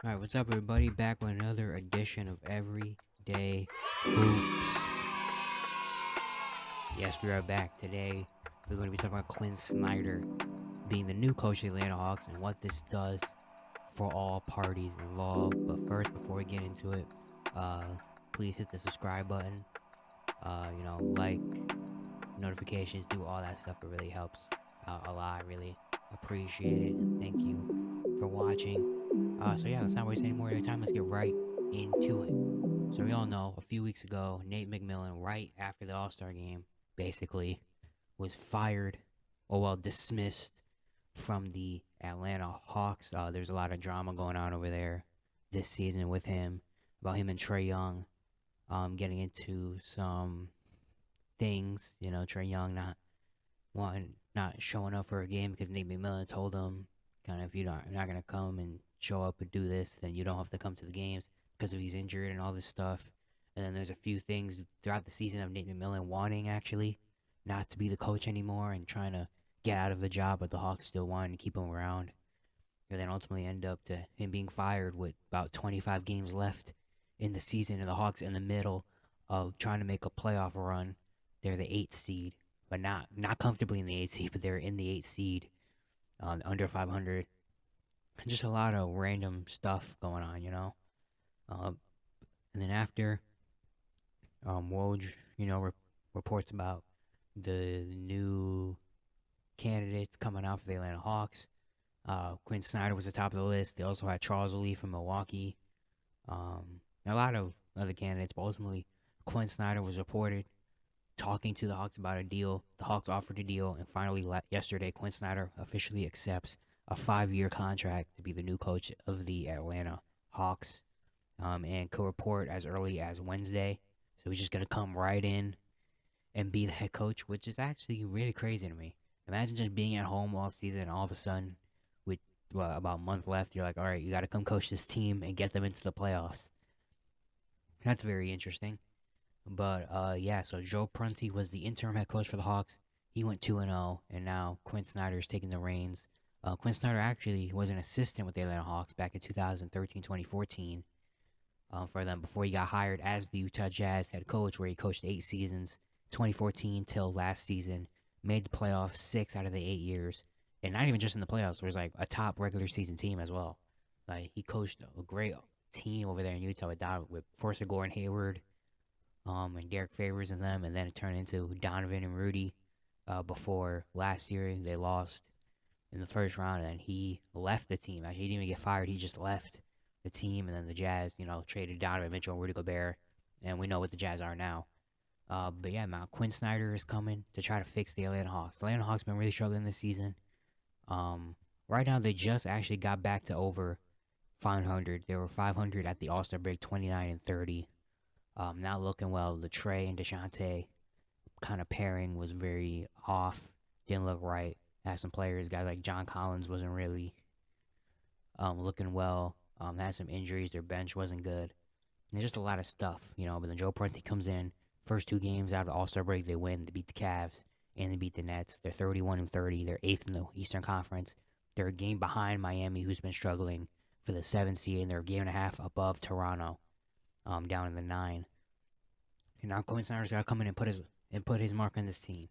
Alright, what's up, everybody? Back with another edition of Everyday Hoops. Yes, we are back. Today, we're going to be talking about Quin Snyder being the new coach of the Atlanta Hawks and what this does for all parties involved. But first, before we get into it, uh, please hit the subscribe button. Like, notifications, do all that stuff. It really helps out a lot. I really appreciate it. And thank you for watching. Let's not waste any more of your time. Let's get right into it. So we all know a few weeks ago, Nate McMillan, right after the All-Star game, basically was fired, dismissed from the Atlanta Hawks. There's a lot of drama going on over there this season with him, about him and Trae Young, getting into some things. You know, Trae Young not showing up for a game because Nate McMillan told him, kind of, if you're not gonna come and show up and do this, then you don't have to come to the games because of he's injured and all this stuff. And then there's a few things throughout the season of Nate McMillan wanting actually not to be the coach anymore and trying to get out of the job, but the Hawks still wanting to keep him around. And then ultimately end up to him being fired with about 25 games left in the season, and the Hawks in the middle of trying to make a playoff run. They're the eighth seed, but not comfortably in the eighth seed, but they're in the eighth seed, under 500. Just a lot of random stuff going on, you know. Um, and then after, Woj, reports about the new candidates coming out for the Atlanta Hawks. Quin Snyder was the top of the list. They also had Charles Lee from Milwaukee. A lot of other candidates, but ultimately, Quin Snyder was reported talking to the Hawks about a deal. The Hawks offered a deal, and finally, yesterday, Quin Snyder officially accepts a 5-year contract to be the new coach of the Atlanta Hawks, and could report as early as Wednesday. So he's just going to come right in and be the head coach, which is actually really crazy to me. Imagine just being at home all season, and all of a sudden, with about a month left, you're like, all right, you got to come coach this team and get them into the playoffs. That's very interesting. But so Joe Prunty was the interim head coach for the Hawks. He went 2-0, and now Quin Snyder's taking the reins. Quin Snyder actually was an assistant with the Atlanta Hawks back in 2013-2014 for them before he got hired as the Utah Jazz head coach, where he coached 8 seasons, 2014 till last season. Made the playoffs 6 out of the 8 years, and not even just in the playoffs. It was like a top regular season team as well. Like, he coached a great team over there in Utah with Forster Gordon Hayward, and Derek Favors and them, and then it turned into Donovan and Rudy. Before last year, they lost in the first round, and then he left the team. Actually, he didn't even get fired; he just left the team, and then the Jazz, traded Donovan Mitchell and Rudy Gobert, and we know what the Jazz are now. But yeah, man, Quin Snyder is coming to try to fix the Atlanta Hawks. The Atlanta Hawks been really struggling this season. Right now, they just actually got back to over 500. They were 500 at the All-Star break, 29-30. Not looking well. The Trae and DeJounte kind of pairing was very off. Didn't look right. Had some players, guys like John Collins wasn't really looking well. Had some injuries. Their bench wasn't good. And there's just a lot of stuff, But then Joe Prunty comes in. First 2 games out of the All-Star break, they win. They beat the Cavs and they beat the Nets. They're 31-30. They're 8th in the Eastern Conference. They're a game behind Miami, who's been struggling for the 7th seed, and they're a game and a half above Toronto, down in the 9. And now Quin Snyder's got to come in and put his mark on this team.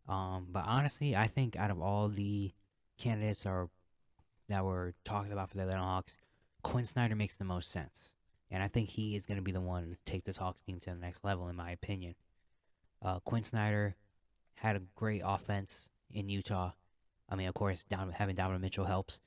But honestly, I think out of all the candidates that were talked about for the Atlanta Hawks, Quin Snyder makes the most sense. And I think he is going to be the one to take this Hawks team to the next level, in my opinion. Quin Snyder had a great offense in Utah. I mean, of course, having Donovan Mitchell helps.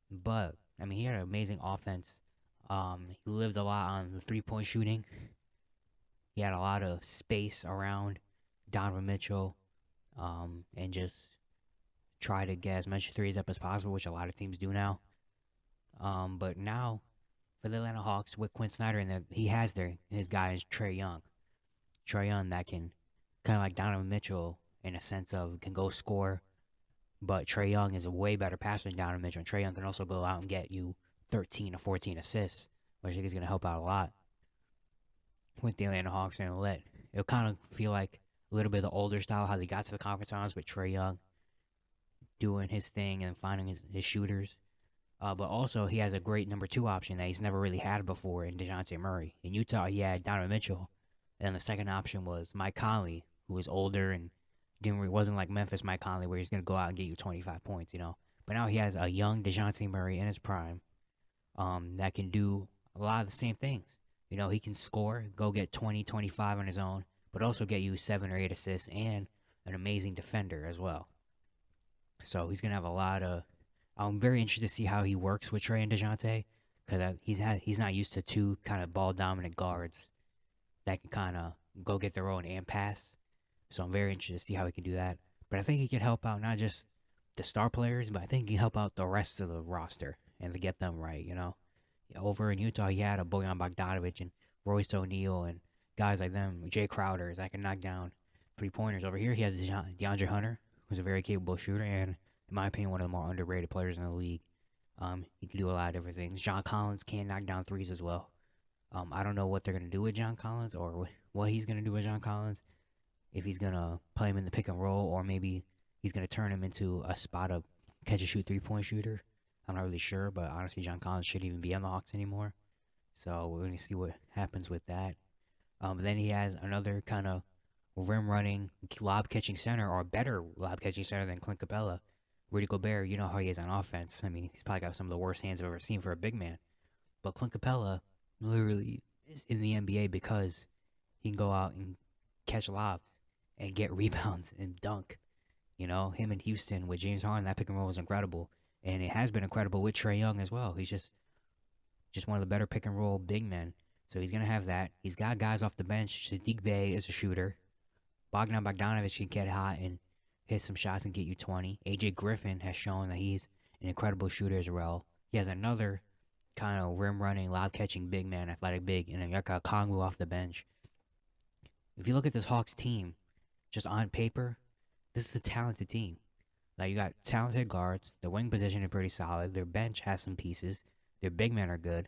But, I mean, he had an amazing offense. He lived a lot on the three-point shooting. He had a lot of space around Donovan Mitchell, and just try to get as much threes up as possible, which a lot of teams do now. But now, for the Atlanta Hawks, with Quin Snyder, and he has his guy is Trae Young. Trae Young that can, kind of like Donovan Mitchell, in a sense of can go score, but Trae Young is a way better passer than Donovan Mitchell. And Trae Young can also go out and get you 13 or 14 assists, which I think is going to help out a lot with the Atlanta Hawks. And it'll kind of feel like a little bit of the older style, how they got to the conference finals with Trae Young doing his thing and finding his shooters. But also, he has a great number two option that he's never really had before in DeJounte Murray. In Utah, he had Donovan Mitchell. And the second option was Mike Conley, who was older and wasn't like Memphis Mike Conley, where he's going to go out and get you 25 points, you know. But now he has a young DeJounte Murray in his prime that can do a lot of the same things. You know, he can score, go get 20, 25 on his own, but also get you 7 or 8 assists and an amazing defender as well. So he's going to have a lot of. I'm very interested to see how he works with Trey and DeJounte because he's not used to two kind of ball dominant guards that can kind of go get their own and pass. So I'm very interested to see how he can do that. But I think he can help out not just the star players, but I think he can help out the rest of the roster and to get them right, you know. Over in Utah, he had a Bojan Bogdanovic and Royce O'Neal and guys like them, Jay Crowder, that can knock down 3 pointers. Over here, he has DeAndre Hunter, who's a very capable shooter and, in my opinion, one of the more underrated players in the league. He can do a lot of different things. John Collins can knock down threes as well. I don't know what they're going to do with John Collins or what he's going to do with John Collins. If he's going to play him in the pick and roll or maybe he's going to turn him into a spot up catch and shoot 3-point shooter. I'm not really sure, but honestly, John Collins shouldn't even be on the Hawks anymore. So we're going to see what happens with that. Then he has another kind of rim running, lob catching center, or better lob catching center than Clint Capella. Rudy Gobert, you know how he is on offense. I mean, he's probably got some of the worst hands I've ever seen for a big man. But Clint Capella literally is in the NBA because he can go out and catch lobs and get rebounds and dunk. You know, him in Houston with James Harden, that pick and roll was incredible. And it has been incredible with Trae Young as well. He's just one of the better pick and roll big men. So he's going to have that. He's got guys off the bench. Sadiq Bey is a shooter. Bogdan Bogdanovic can get hot and hit some shots and get you 20. AJ Griffin has shown that he's an incredible shooter as well. He has another kind of rim running, lob catching big man, athletic big, and Yaka Kongwu off the bench. If you look at this Hawks team, just on paper, this is a talented team. Like, you got talented guards. The wing position is pretty solid. Their bench has some pieces. Their big men are good.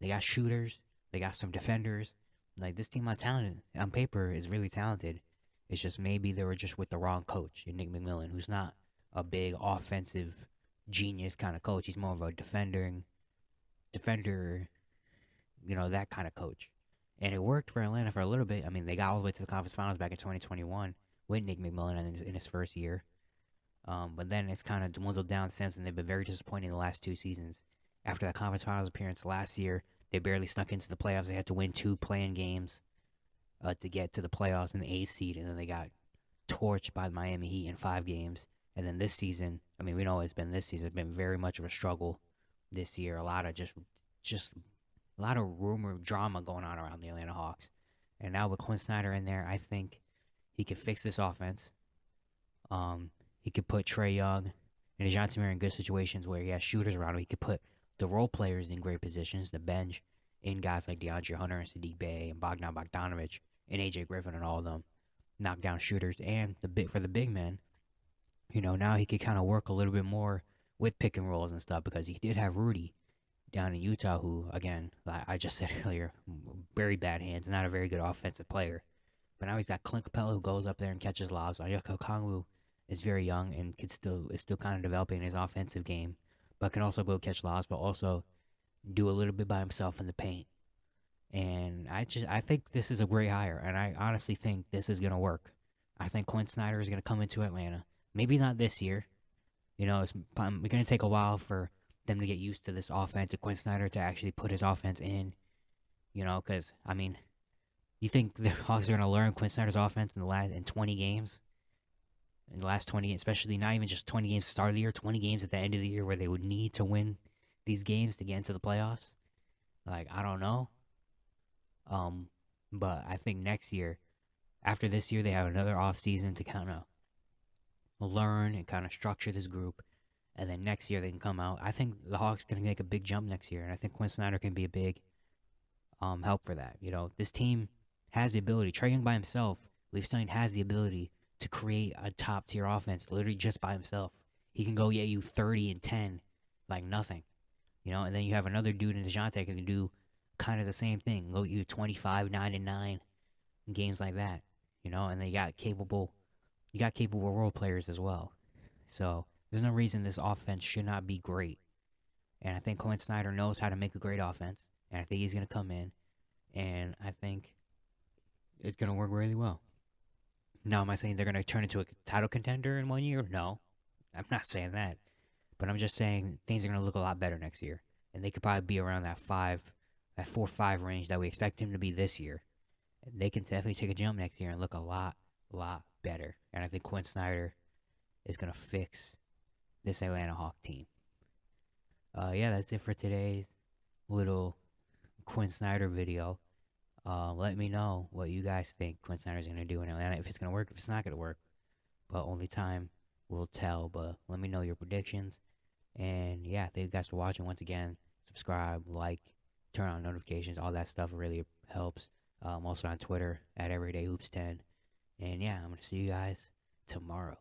They got shooters. They got some defenders. Like, this team on paper is really talented. It's just maybe they were just with the wrong coach in Nick McMillan, who's not a big offensive genius kind of coach. He's more of a defender, you know, that kind of coach. And it worked for Atlanta for a little bit. I mean, they got all the way to the conference finals back in 2021 with Nick McMillan in his first year. But then it's kind of dwindled down since, and they've been very disappointing the last 2 seasons. After that conference finals appearance last year, they barely snuck into the playoffs. They had to win 2 play-in games to get to the playoffs in the 8th seed, and then they got torched by the Miami Heat in 5 games. And then this season, I mean, we know it's been this season. It's been very much of a struggle this year. A lot of just a lot of rumor drama going on around the Atlanta Hawks. And now with Quin Snyder in there, I think he could fix this offense. He could put Trae Young and DeJounte Murray in good situations where he has shooters around him. He could put the role players in great positions, the bench, in guys like DeAndre Hunter and Sadiq Bey and Bogdan Bogdanovic and AJ Griffin and all of them, knockdown shooters. And for the big men, you know, now he could kind of work a little bit more with pick and rolls and stuff because he did have Rudy down in Utah, who, again, like I just said earlier, very bad hands, not a very good offensive player. But now he's got Clint Capella who goes up there and catches lobs. Oyeka Kongwu is very young and is still kind of developing his offensive game, but can also go catch lobs, but also do a little bit by himself in the paint. And I think this is a great hire, and I honestly think this is gonna work. I think Quin Snyder is gonna come into Atlanta. Maybe not this year. You know, it's gonna take a while for them to get used to this offense, to Quin Snyder to actually put his offense in. You know, because I mean, you think the Hawks are gonna learn Quin Snyder's offense in 20 games? In the last 20 games, especially not even just 20 games at the start of the year, 20 games at the end of the year where they would need to win these games to get into the playoffs. Like, I don't know. But I think next year, after this year, they have another off season to kind of learn and kind of structure this group. And then next year they can come out. I think the Hawks can make a big jump next year, and I think Quin Snyder can be a big help for that. You know, this team has the ability. Trae Young by himself, Leaf Stein has the ability to create a top tier offense literally just by himself. He can go get you 30 and 10 like nothing. You know, and then you have another dude in DeJounte that can do kind of the same thing. Go get you 25, 9 and 9 in games like that. You know, and you got capable role players as well. So there's no reason this offense should not be great. And I think Quin Snyder knows how to make a great offense. And I think he's going to come in. And I think it's going to work really well. Now, am I saying they're going to turn into a title contender in 1 year? No. I'm not saying that. But I'm just saying things are going to look a lot better next year. And they could probably be around that 4-5 range that we expect him to be this year. And they can definitely take a jump next year and look a lot better. And I think Quin Snyder is going to fix this Atlanta Hawk team. Yeah, that's it for today's little Quin Snyder video. Let me know what you guys think Quin Snyder's going to do in Atlanta. If it's going to work, if it's not going to work. But only time will tell. But let me know your predictions. And yeah, thank you guys for watching. Once again, subscribe, like, turn on notifications. All that stuff really helps. I'm also on Twitter at EverydayHoops10. And yeah, I'm going to see you guys tomorrow.